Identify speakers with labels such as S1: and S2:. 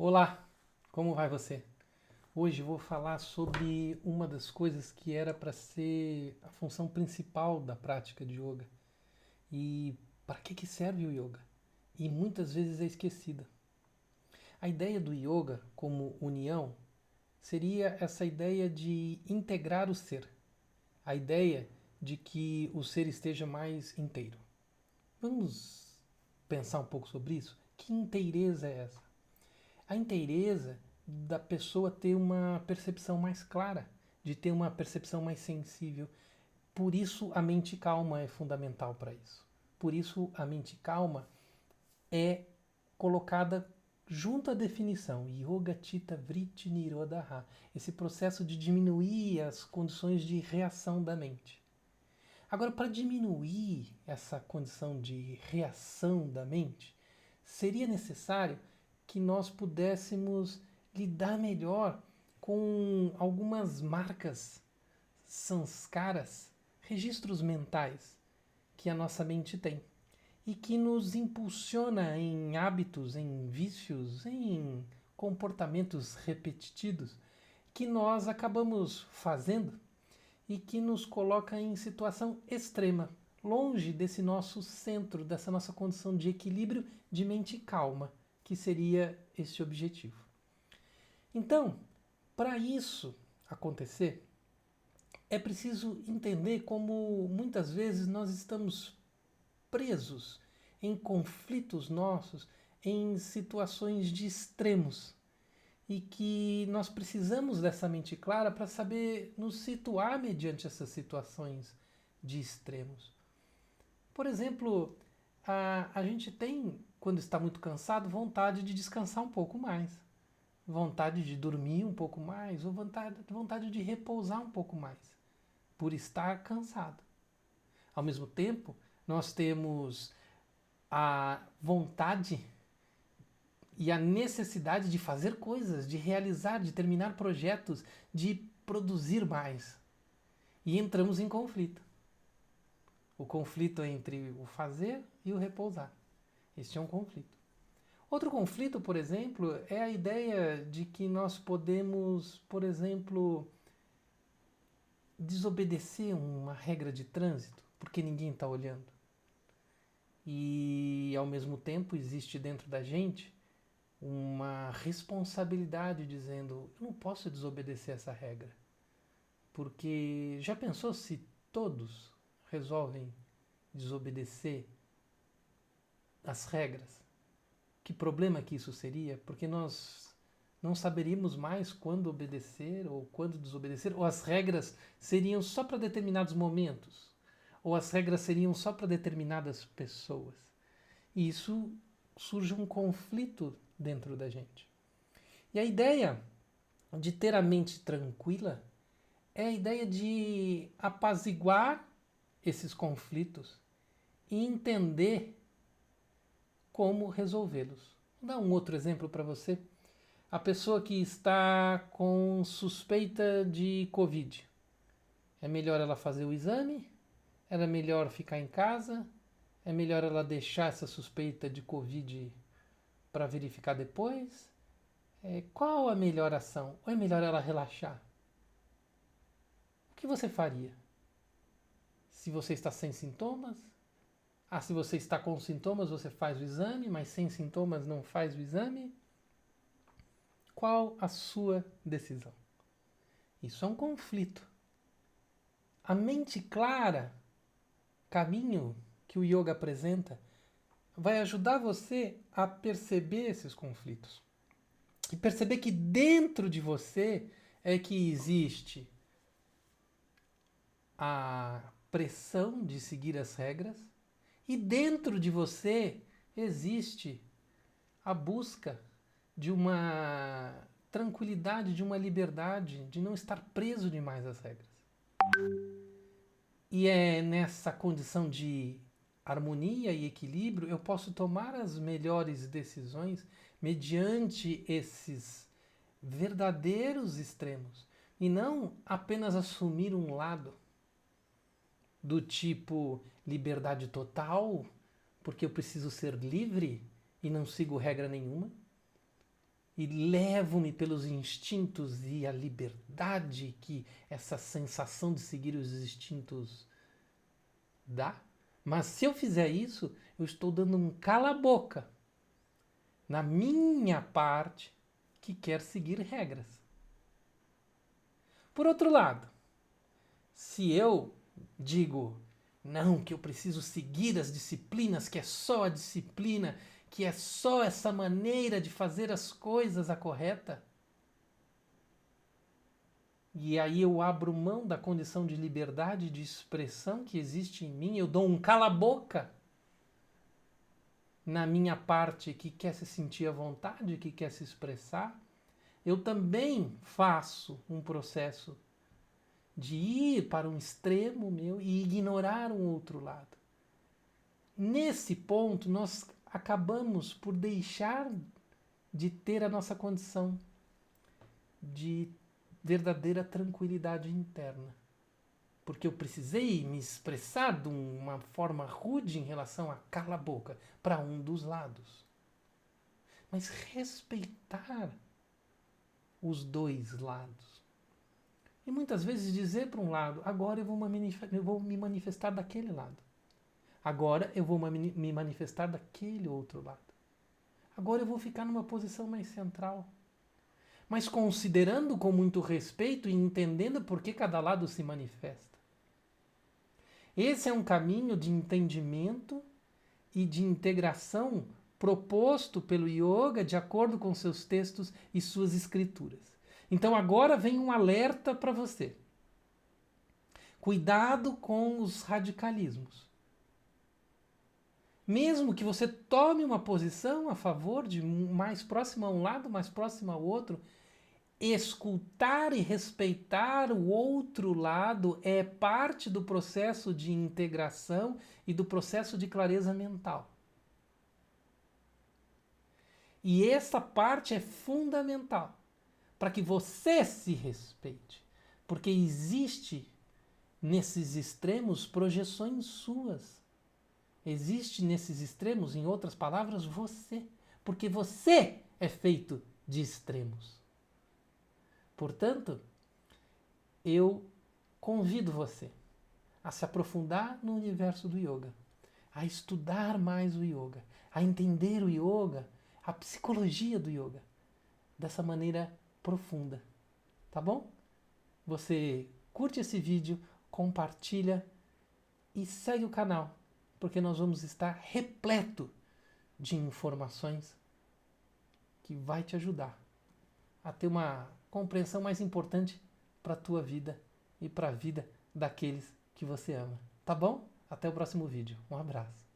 S1: Olá, como vai você? Hoje eu vou falar sobre uma das coisas que era para ser a função principal da prática de yoga e para que serve o yoga? E muitas vezes é esquecida. A ideia do yoga como união seria essa ideia de integrar o ser, a ideia de que o ser esteja mais inteiro. Vamos pensar um pouco sobre isso? Que inteireza é essa? A inteireza da pessoa ter uma percepção mais clara, de ter uma percepção mais sensível. Por isso a mente calma é fundamental para isso. Por isso a mente calma é colocada junto à definição Yoga Chitta Vritti Nirodha, esse processo de diminuir as condições de reação da mente. Agora, para diminuir essa condição de reação da mente, seria necessário que nós pudéssemos lidar melhor com algumas marcas, sanskaras, registros mentais que a nossa mente tem e que nos impulsiona em hábitos, em vícios, em comportamentos repetitivos que nós acabamos fazendo e que nos coloca em situação extrema, longe desse nosso centro, dessa nossa condição de equilíbrio de mente calma, que seria esse objetivo. Então, para isso acontecer, é preciso entender como muitas vezes nós estamos presos em conflitos nossos, em situações de extremos e que nós precisamos dessa mente clara para saber nos situar mediante essas situações de extremos. Por exemplo, a gente tem, quando está muito cansado, vontade de descansar um pouco mais, vontade de dormir um pouco mais, ou vontade de repousar um pouco mais, por estar cansado. Ao mesmo tempo, nós temos a vontade e a necessidade de fazer coisas, de realizar, de terminar projetos, de produzir mais. E entramos em conflito. O conflito entre o fazer e o repousar. Este é um conflito. Outro conflito, por exemplo, é a ideia de que nós podemos, por exemplo, desobedecer uma regra de trânsito porque ninguém está olhando. E, ao mesmo tempo, existe dentro da gente uma responsabilidade dizendo: eu não posso desobedecer essa regra. Porque já pensou se todos resolvem desobedecer as regras? Que problema que isso seria? Porque nós não saberíamos mais quando obedecer ou quando desobedecer, ou as regras seriam só para determinados momentos, ou as regras seriam só para determinadas pessoas. E isso surge um conflito dentro da gente. E a ideia de ter a mente tranquila é a ideia de apaziguar esses conflitos e entender como resolvê-los. Vou dar um outro exemplo para você. A pessoa que está com suspeita de Covid. É melhor ela fazer o exame? Era melhor ficar em casa? É melhor ela deixar essa suspeita de Covid para verificar depois? Qual a melhor ação? Ou é melhor ela relaxar? O que você faria? Se você está sem sintomas? Se você está com sintomas, você faz o exame, mas sem sintomas não faz o exame? Qual a sua decisão? Isso é um conflito. A mente clara, caminho que o yoga apresenta, vai ajudar você a perceber esses conflitos. E perceber que dentro de você é que existe a pressão de seguir as regras e dentro de você existe a busca de uma tranquilidade, de uma liberdade, de não estar preso demais às regras. E é nessa condição de harmonia e equilíbrio eu posso tomar as melhores decisões mediante esses verdadeiros extremos e não apenas assumir um lado do tipo liberdade total, porque eu preciso ser livre e não sigo regra nenhuma. e levo-me pelos instintos e a liberdade que essa sensação de seguir os instintos dá. Mas se eu fizer isso, eu estou dando um cala-boca na minha parte que quer seguir regras. Por outro lado, se eu digo, não, que eu preciso seguir as disciplinas, que é só a disciplina, que é só essa maneira de fazer as coisas a correta, e aí eu abro mão da condição de liberdade de expressão que existe em mim, eu dou um cala-boca na minha parte que quer se sentir à vontade, que quer se expressar, eu também faço um processo de ir para um extremo meu e ignorar um outro lado. Nesse ponto, nós acabamos por deixar de ter a nossa condição de verdadeira tranquilidade interna. Porque eu precisei me expressar de uma forma rude em relação a cala a boca para um dos lados. Mas respeitar os dois lados. E muitas vezes dizer para um lado, agora eu vou me manifestar daquele lado. Agora eu vou me manifestar daquele outro lado. Agora eu vou ficar numa posição mais central. Mas considerando com muito respeito e entendendo por que cada lado se manifesta. Esse é um caminho de entendimento e de integração proposto pelo yoga de acordo com seus textos e suas escrituras. Então agora vem um alerta para você. Cuidado com os radicalismos. Mesmo que você tome uma posição a favor de mais próximo a um lado, mais próximo ao outro, escutar e respeitar o outro lado é parte do processo de integração e do processo de clareza mental. E essa parte é fundamental para que você se respeite, porque existe nesses extremos projeções suas. Existe nesses extremos, em outras palavras, você, porque você é feito de extremos. Portanto, eu convido você a se aprofundar no universo do yoga, a estudar mais o yoga, a entender o yoga, a psicologia do yoga, dessa maneira profunda, tá bom? Você curte esse vídeo, compartilha e segue o canal, porque nós vamos estar repleto de informações que vai te ajudar a ter uma compreensão mais importante para a tua vida e para a vida daqueles que você ama. Tá bom? Até o próximo vídeo. Um abraço.